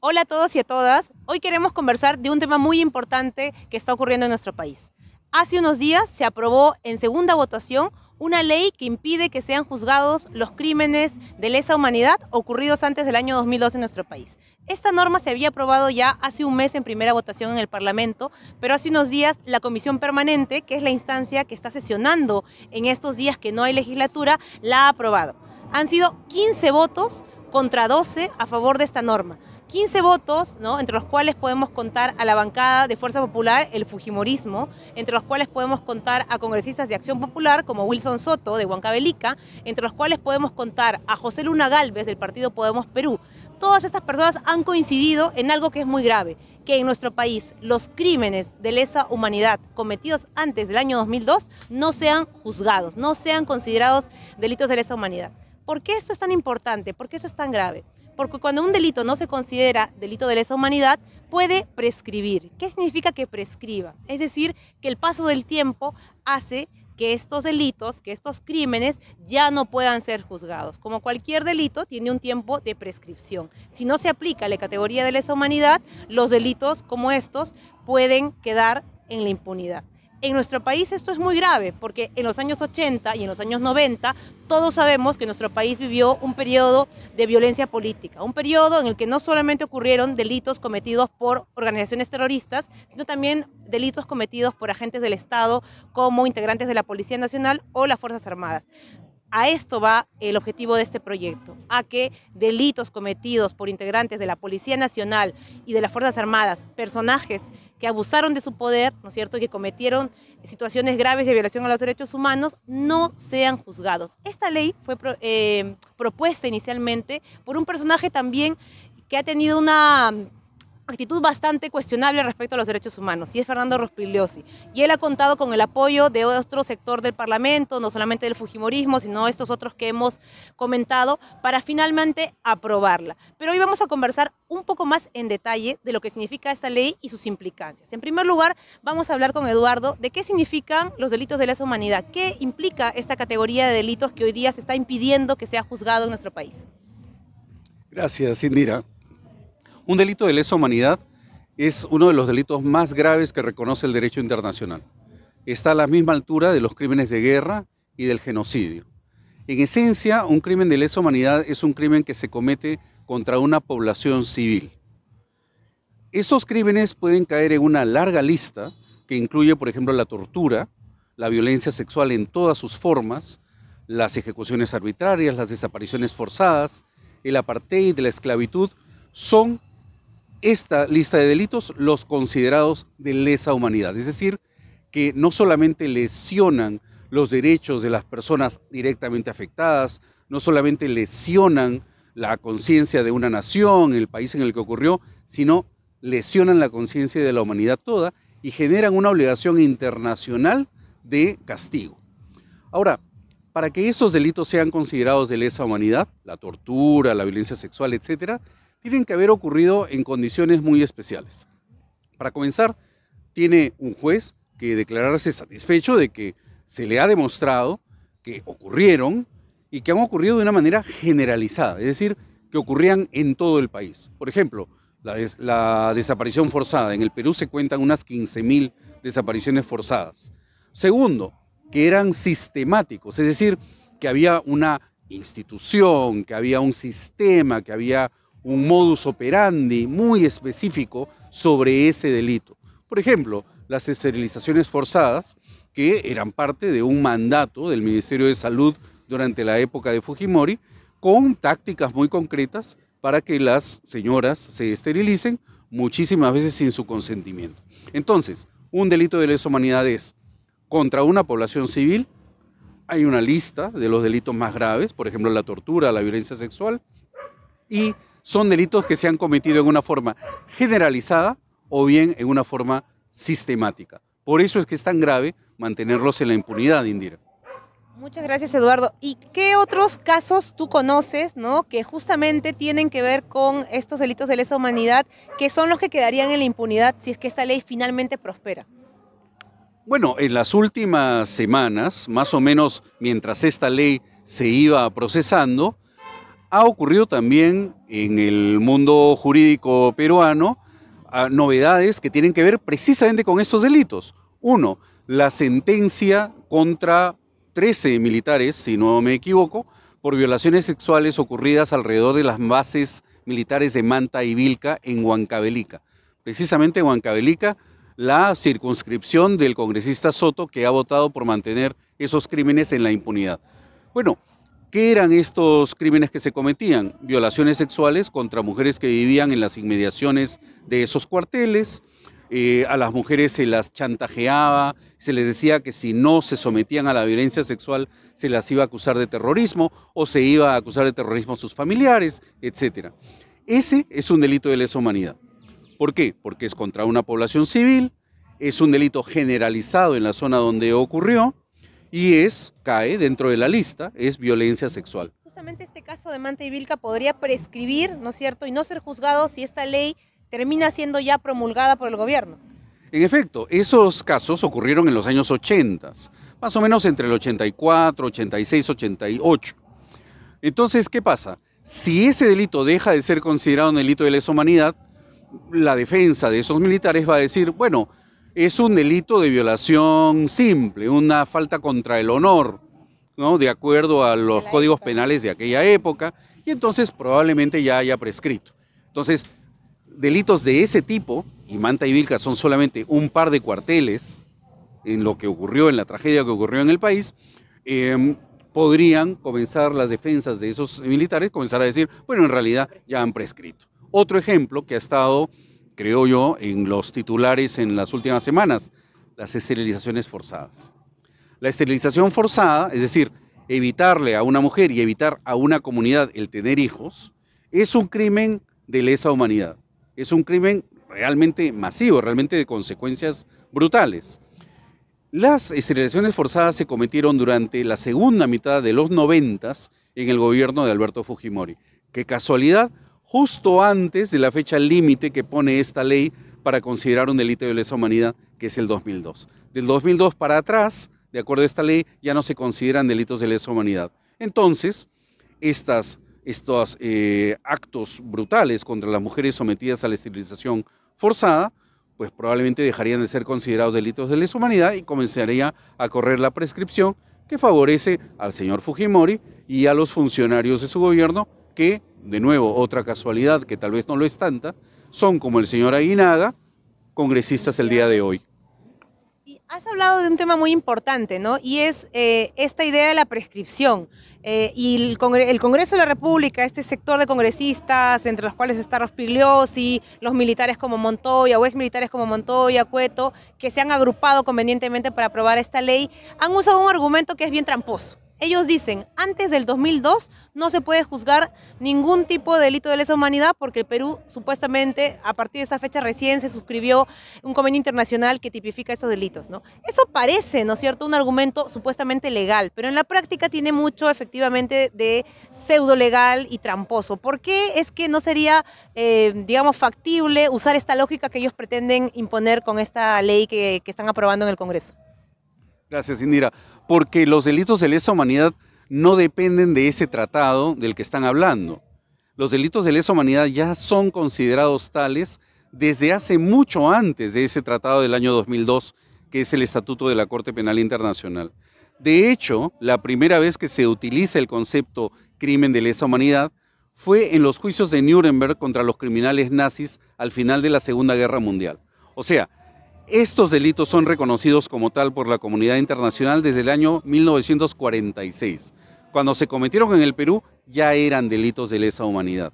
Hola a todos y a todas. Hoy queremos conversar de un tema muy importante que está ocurriendo en nuestro país. Hace unos días se aprobó en segunda votación una ley que impide que sean juzgados los crímenes de lesa humanidad ocurridos antes del año 2002 en nuestro país. Esta norma se había aprobado ya hace un mes en primera votación en el Parlamento, pero hace unos días la Comisión Permanente, que es la instancia que está sesionando en estos días que no hay legislatura, la ha aprobado. Han sido 15 votos contra 12 a favor de esta norma. 15 votos, ¿no?, entre los cuales podemos contar a la bancada de Fuerza Popular, el Fujimorismo, entre los cuales podemos contar a congresistas de Acción Popular como Wilson Soto de Huancavelica, entre los cuales podemos contar a José Luna Gálvez del partido Podemos Perú. Todas estas personas han coincidido en algo que es muy grave, que en nuestro país los crímenes de lesa humanidad cometidos antes del año 2002 no sean juzgados, no sean considerados delitos de lesa humanidad. ¿Por qué esto es tan importante? ¿Por qué eso es tan grave? Porque cuando un delito no se considera delito de lesa humanidad, puede prescribir. ¿Qué significa que prescriba? Es decir, que el paso del tiempo hace que estos delitos, que estos crímenes ya no puedan ser juzgados. Como cualquier delito, tiene un tiempo de prescripción. Si no se aplica la categoría de lesa humanidad, los delitos como estos pueden quedar en la impunidad. En nuestro país esto es muy grave porque en los años 80 y en los años 90 todos sabemos que nuestro país vivió un periodo de violencia política, un periodo en el que no solamente ocurrieron delitos cometidos por organizaciones terroristas, sino también delitos cometidos por agentes del Estado como integrantes de la Policía Nacional o las Fuerzas Armadas. A esto va el objetivo de este proyecto, a que delitos cometidos por integrantes de la Policía Nacional y de las Fuerzas Armadas, personajes que abusaron de su poder, ¿no es cierto?, y que cometieron situaciones graves de violación a los derechos humanos, no sean juzgados. Esta ley fue propuesta inicialmente por un personaje también que ha tenido una actitud bastante cuestionable respecto a los derechos humanos, y es Fernando Rospigliosi. Y él ha contado con el apoyo de otro sector del Parlamento, no solamente del Fujimorismo, sino estos otros que hemos comentado, para finalmente aprobarla. Pero hoy vamos a conversar un poco más en detalle de lo que significa esta ley y sus implicancias. En primer lugar, vamos a hablar con Eduardo de qué significan los delitos de lesa humanidad, qué implica esta categoría de delitos que hoy día se está impidiendo que sea juzgado en nuestro país. Gracias, Indira. Un delito de lesa humanidad es uno de los delitos más graves que reconoce el derecho internacional. Está a la misma altura de los crímenes de guerra y del genocidio. En esencia, un crimen de lesa humanidad es un crimen que se comete contra una población civil. Estos crímenes pueden caer en una larga lista que incluye, por ejemplo, la tortura, la violencia sexual en todas sus formas, las ejecuciones arbitrarias, las desapariciones forzadas, el apartheid, la esclavitud, son esta lista de delitos los considerados de lesa humanidad, es decir, que no solamente lesionan los derechos de las personas directamente afectadas, no solamente lesionan la conciencia de una nación, el país en el que ocurrió, sino lesionan la conciencia de la humanidad toda y generan una obligación internacional de castigo. Ahora, para que esos delitos sean considerados de lesa humanidad, la tortura, la violencia sexual, etcétera, tienen que haber ocurrido en condiciones muy especiales. Para comenzar, tiene un juez que declararse satisfecho de que se le ha demostrado que ocurrieron y que han ocurrido de una manera generalizada, es decir, que ocurrían en todo el país. Por ejemplo, la desaparición forzada. En el Perú se cuentan unas 15.000 desapariciones forzadas. Segundo, que eran sistemáticos, es decir, que había una institución, que había un sistema, que había un modus operandi muy específico sobre ese delito. Por ejemplo, las esterilizaciones forzadas, que eran parte de un mandato del Ministerio de Salud durante la época de Fujimori, con tácticas muy concretas para que las señoras se esterilicen, muchísimas veces sin su consentimiento. Entonces, un delito de lesa humanidad es contra una población civil. Hay una lista de los delitos más graves, por ejemplo, la tortura, la violencia sexual, y son delitos que se han cometido en una forma generalizada o bien en una forma sistemática. Por eso es que es tan grave mantenerlos en la impunidad, Indira. Muchas gracias, Eduardo. ¿Y qué otros casos tú conoces, ¿no?, que justamente tienen que ver con estos delitos de lesa humanidad, que son los que quedarían en la impunidad si es que esta ley finalmente prospera? Bueno, en las últimas semanas, más o menos mientras esta ley se iba procesando, Ha ocurrido también en el mundo jurídico peruano novedades que tienen que ver precisamente con estos delitos. Uno, la sentencia contra 13 militares, si no me equivoco, por violaciones sexuales ocurridas alrededor de las bases militares de Manta y Vilca en Huancavelica. Precisamente en Huancavelica, la circunscripción del congresista Soto, que ha votado por mantener esos crímenes en la impunidad. Bueno, ¿qué eran estos crímenes que se cometían? Violaciones sexuales contra mujeres que vivían en las inmediaciones de esos cuarteles. A las mujeres se las chantajeaba, se les decía que si no se sometían a la violencia sexual se las iba a acusar de terrorismo o se iba a acusar de terrorismo a sus familiares, etc. Ese es un delito de lesa humanidad. ¿Por qué? Porque es contra una población civil, es un delito generalizado en la zona donde ocurrió y cae dentro de la lista, es violencia sexual. Justamente este caso de Manta y Vilca podría prescribir, ¿no es cierto?, y no ser juzgado si esta ley termina siendo ya promulgada por el gobierno. En efecto, esos casos ocurrieron en los años 80, más o menos entre el 84, 86, 88. Entonces, ¿qué pasa? Si ese delito deja de ser considerado un delito de lesa humanidad, la defensa de esos militares va a decir, bueno, es un delito de violación simple, una falta contra el honor, ¿no?, de acuerdo a los códigos penales de aquella época, y entonces probablemente ya haya prescrito. Entonces, delitos de ese tipo, y Manta y Vilca son solamente un par de cuarteles en lo que ocurrió, en la tragedia que ocurrió en el país, podrían comenzar las defensas de esos militares, comenzar a decir, bueno, en realidad ya han prescrito. Otro ejemplo que ha estado, creo yo, en los titulares en las últimas semanas, las esterilizaciones forzadas. La esterilización forzada, es decir, evitarle a una mujer y evitar a una comunidad el tener hijos, es un crimen de lesa humanidad. Es un crimen realmente masivo, realmente de consecuencias brutales. Las esterilizaciones forzadas se cometieron durante la segunda mitad de los 90s en el gobierno de Alberto Fujimori. Qué casualidad, justo antes de la fecha límite que pone esta ley para considerar un delito de lesa humanidad, que es el 2002. Del 2002 para atrás, de acuerdo a esta ley, ya no se consideran delitos de lesa humanidad. Entonces, estos actos brutales contra las mujeres sometidas a la esterilización forzada, pues probablemente dejarían de ser considerados delitos de lesa humanidad y comenzaría a correr la prescripción que favorece al señor Fujimori y a los funcionarios de su gobierno que, de nuevo, otra casualidad que tal vez no lo es tanta, son como el señor Aguinaga, congresistas el día de hoy. Y has hablado de un tema muy importante, ¿no? Y es esta idea de la prescripción. Y el Congreso de la República, este sector de congresistas, entre los cuales está Rospigliosi, los militares como Montoya o exmilitares como Montoya, Cueto, que se han agrupado convenientemente para aprobar esta ley, han usado un argumento que es bien tramposo. Ellos dicen, antes del 2002 no se puede juzgar ningún tipo de delito de lesa humanidad porque el Perú supuestamente a partir de esa fecha recién se suscribió un convenio internacional que tipifica estos delitos, ¿no? Eso parece, ¿no es cierto?, un argumento supuestamente legal, pero en la práctica tiene mucho efectivamente de pseudo legal y tramposo. ¿Por qué es que no sería, digamos, factible usar esta lógica que ellos pretenden imponer con esta ley que están aprobando en el Congreso? Gracias, Indira. Porque los delitos de lesa humanidad no dependen de ese tratado del que están hablando. Los delitos de lesa humanidad ya son considerados tales desde hace mucho antes de ese tratado del año 2002, que es el Estatuto de la Corte Penal Internacional. De hecho, la primera vez que se utiliza el concepto crimen de lesa humanidad fue en los juicios de Nuremberg contra los criminales nazis al final de la Segunda Guerra Mundial. O sea, estos delitos son reconocidos como tal por la comunidad internacional desde el año 1946. Cuando se cometieron en el Perú, ya eran delitos de lesa humanidad.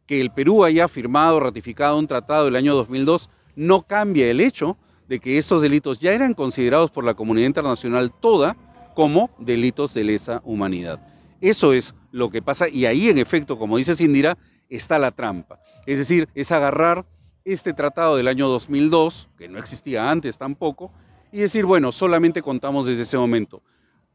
Que el Perú haya firmado, ratificado un tratado del año 2002, no cambia el hecho de que estos delitos ya eran considerados por la comunidad internacional toda como delitos de lesa humanidad. Eso es lo que pasa y ahí, en efecto, como dice Indira, está la trampa. Es decir, es agarrar este tratado del año 2002, que no existía antes tampoco, y decir, bueno, solamente contamos desde ese momento.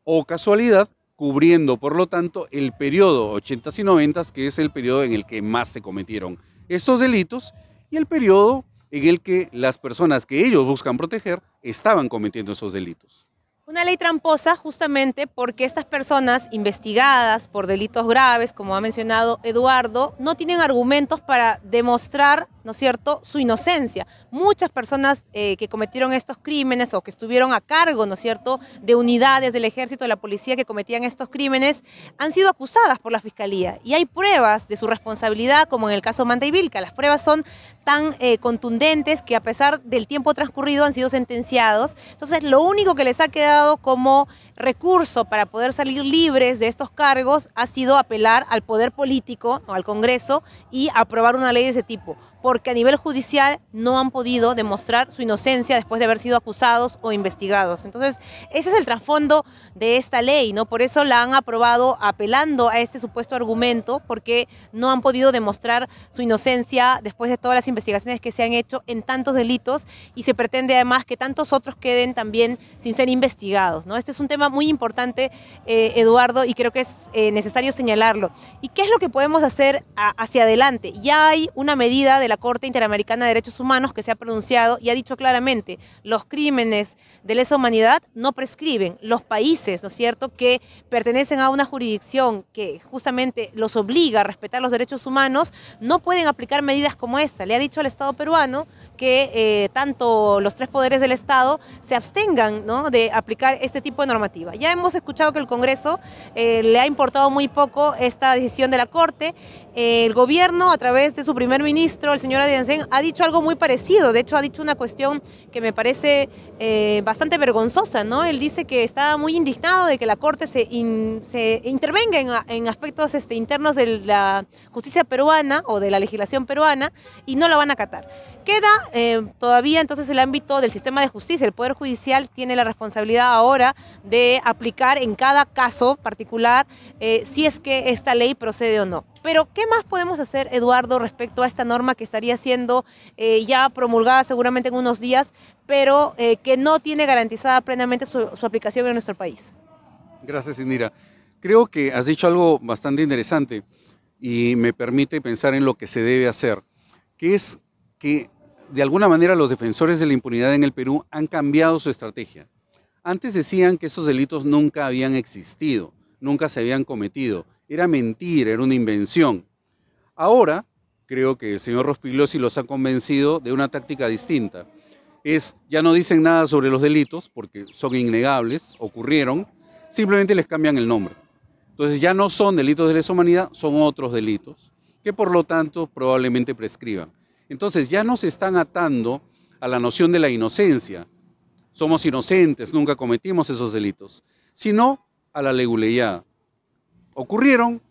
O casualidad, cubriendo, por lo tanto, el periodo 80s y 90s, que es el periodo en el que más se cometieron estos delitos, y el periodo en el que las personas que ellos buscan proteger estaban cometiendo esos delitos. Una ley tramposa justamente porque estas personas investigadas por delitos graves, como ha mencionado Eduardo, no tienen argumentos para demostrar, ¿no es cierto?, su inocencia. Muchas personas que cometieron estos crímenes o que estuvieron a cargo, ¿no es cierto?, de unidades del ejército, de la policía que cometían estos crímenes, han sido acusadas por la fiscalía y hay pruebas de su responsabilidad, como en el caso Manta y Vilca. Las pruebas son tan contundentes que a pesar del tiempo transcurrido han sido sentenciados. Entonces, lo único que les ha quedado como recurso para poder salir libres de estos cargos ha sido apelar al poder político o al Congreso y aprobar una ley de ese tipo, porque a nivel judicial no han podido demostrar su inocencia después de haber sido acusados o investigados. Entonces, ese es el trasfondo de esta ley, ¿no? Por eso la han aprobado apelando a este supuesto argumento, porque no han podido demostrar su inocencia después de todas las investigaciones que se han hecho en tantos delitos y se pretende además que tantos otros queden también sin ser investigados, ¿no? Este es un tema muy importante, Eduardo, y creo que es necesario señalarlo. ¿Y qué es lo que podemos hacer hacia adelante? Ya hay una medida de la Corte Interamericana de Derechos Humanos que se ha pronunciado y ha dicho claramente, los crímenes de lesa humanidad no prescriben. Los países, ¿no es cierto?, que pertenecen a una jurisdicción que justamente los obliga a respetar los derechos humanos, no pueden aplicar medidas como esta. Le ha dicho al Estado peruano que tanto los tres poderes del Estado se abstengan, ¿no?, de aplicar este tipo de normativa. Ya hemos escuchado que el Congreso le ha importado muy poco esta decisión de la Corte. El gobierno, a través de su primer ministro, el señor Adriancén, ha dicho algo muy parecido. De hecho, ha dicho una cuestión que me parece bastante vergonzosa, ¿no? Él dice que está muy indignado de que la Corte se intervenga en aspectos internos de la justicia peruana o de la legislación peruana y no la van a acatar. Queda todavía entonces el ámbito del sistema de justicia. El Poder Judicial tiene la responsabilidad ahora de aplicar en cada caso particular si es que esta ley procede o no. Pero, ¿qué más podemos hacer, Eduardo, respecto a esta norma que estaría siendo ya promulgada seguramente en unos días, pero que no tiene garantizada plenamente su aplicación en nuestro país? Gracias, Indira. Creo que has dicho algo bastante interesante y me permite pensar en lo que se debe hacer, que es que de alguna manera los defensores de la impunidad en el Perú han cambiado su estrategia. Antes decían que esos delitos nunca habían existido, nunca se habían cometido. Era mentira, era una invención. Ahora, creo que el señor Rospigliosi los ha convencido de una táctica distinta. Ya no dicen nada sobre los delitos, porque son innegables, ocurrieron, simplemente les cambian el nombre. Entonces ya no son delitos de lesa humanidad, son otros delitos, que por lo tanto probablemente prescriban. Entonces ya no se están atando a la noción de la inocencia. Somos inocentes, nunca cometimos esos delitos, sino a la leguleyada. Ocurrieron,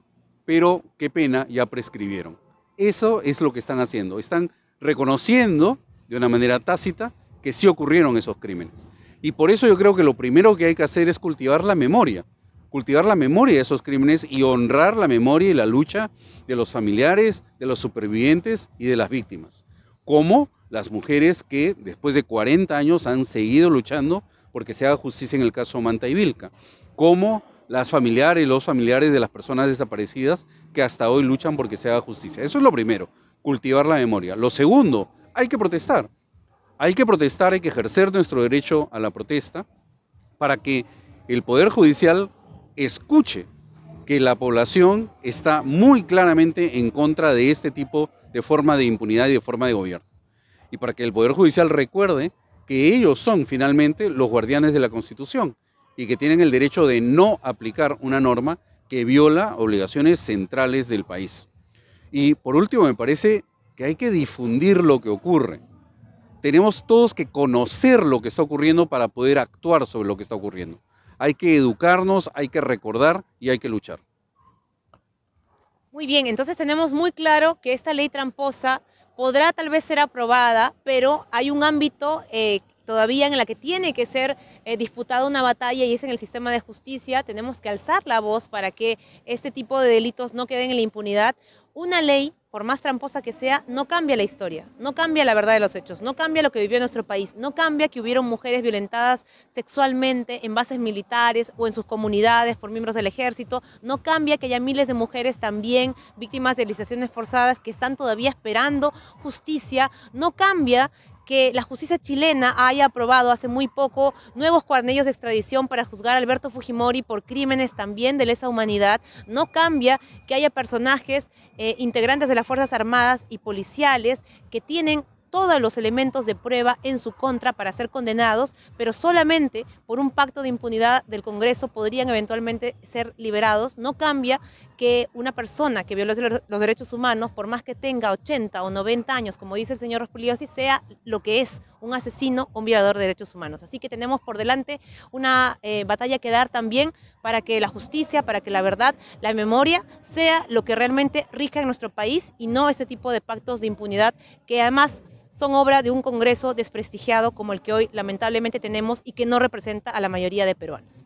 pero qué pena, ya prescribieron. Eso es lo que están haciendo. Están reconociendo de una manera tácita que sí ocurrieron esos crímenes. Y por eso yo creo que lo primero que hay que hacer es cultivar la memoria de esos crímenes y honrar la memoria y la lucha de los familiares, de los supervivientes y de las víctimas. Como las mujeres que después de 40 años han seguido luchando porque se haga justicia en el caso Manta y Vilca. Como las familiares y los familiares de las personas desaparecidas que hasta hoy luchan porque se haga justicia. Eso es lo primero, cultivar la memoria. Lo segundo, hay que protestar. Hay que protestar, hay que ejercer nuestro derecho a la protesta para que el Poder Judicial escuche que la población está muy claramente en contra de este tipo de forma de impunidad y de forma de gobierno. Y para que el Poder Judicial recuerde que ellos son finalmente los guardianes de la Constitución y que tienen el derecho de no aplicar una norma que viola obligaciones centrales del país. Y por último, me parece que hay que difundir lo que ocurre. Tenemos todos que conocer lo que está ocurriendo para poder actuar sobre lo que está ocurriendo. Hay que educarnos, hay que recordar y hay que luchar. Muy bien, entonces tenemos muy claro que esta ley tramposa podrá tal vez ser aprobada, pero hay un ámbito todavía en la que tiene que ser disputada una batalla y es en el sistema de justicia. Tenemos que alzar la voz para que este tipo de delitos no queden en la impunidad. Una ley, por más tramposa que sea, no cambia la historia, no cambia la verdad de los hechos, no cambia lo que vivió nuestro país, no cambia que hubieron mujeres violentadas sexualmente en bases militares o en sus comunidades por miembros del ejército, no cambia que haya miles de mujeres también víctimas de sterilizaciones forzadas que están todavía esperando justicia, no cambia que la justicia chilena haya aprobado hace muy poco nuevos cuadernillos de extradición para juzgar a Alberto Fujimori por crímenes también de lesa humanidad, no cambia que haya personajes integrantes de las Fuerzas Armadas y policiales que tienen todos los elementos de prueba en su contra para ser condenados, pero solamente por un pacto de impunidad del Congreso podrían eventualmente ser liberados. No cambia que una persona que violó los derechos humanos, por más que tenga 80 o 90 años, como dice el señor Rospigliosi, sea lo que es, un asesino o un violador de derechos humanos. Así que tenemos por delante una batalla que dar también para que la justicia, para que la verdad, la memoria sea lo que realmente rija en nuestro país y no ese tipo de pactos de impunidad que además son obra de un Congreso desprestigiado como el que hoy lamentablemente tenemos y que no representa a la mayoría de peruanos.